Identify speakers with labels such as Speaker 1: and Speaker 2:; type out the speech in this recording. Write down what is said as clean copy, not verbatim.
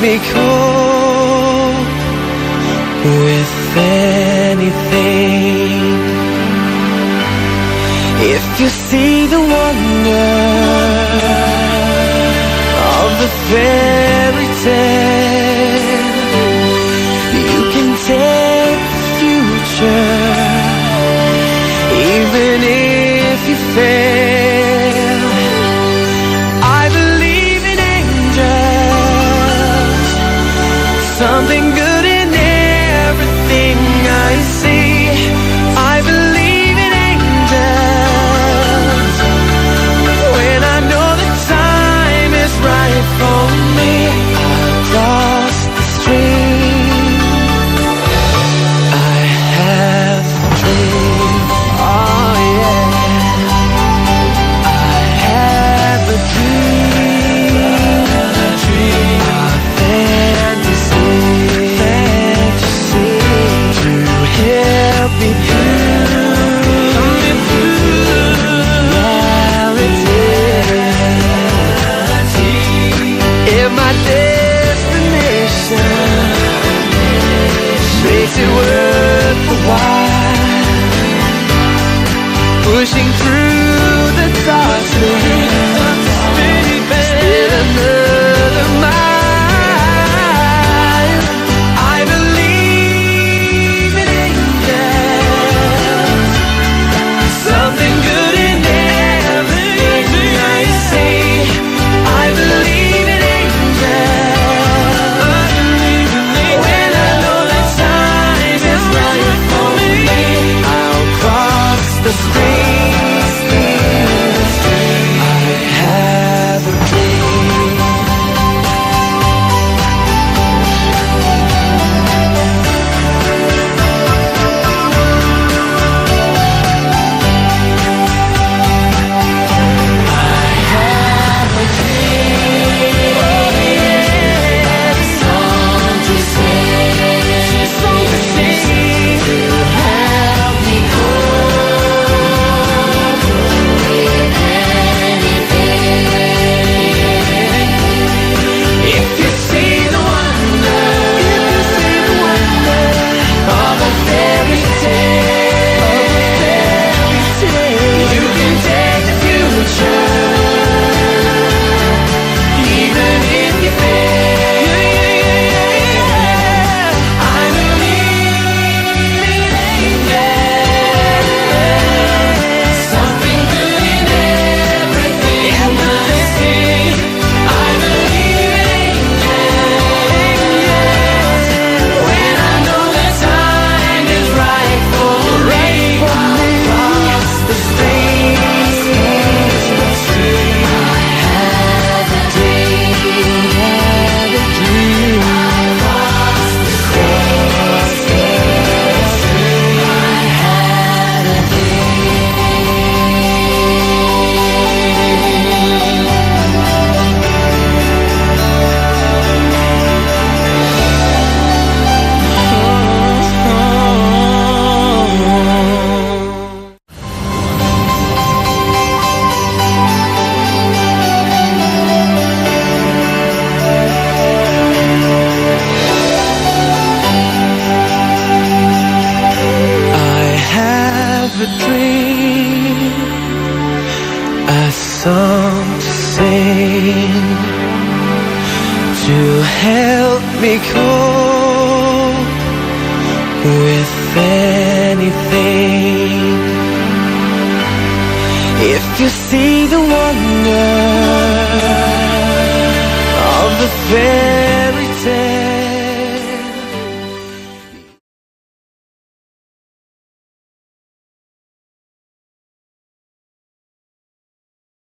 Speaker 1: me cope with anything. If you see the wonder of the fairy tale, you can take the future, even if you fail. I believe in angels, something good in everything I see. I believe in angels when I know the time is right for me. I'll cross the stream. I have a dream. Oh yeah, I have a dream. A fantasy to help me through reality. If my destination makes it worth the while, pushing through the darkness, still another mile. I believe in angels, something good in everything I see. I believe in angels when I know that time is right for me. I'll cross the stream. I have a dream. A dream, a song to sing, to help me cope with anything. If you see the wonder of the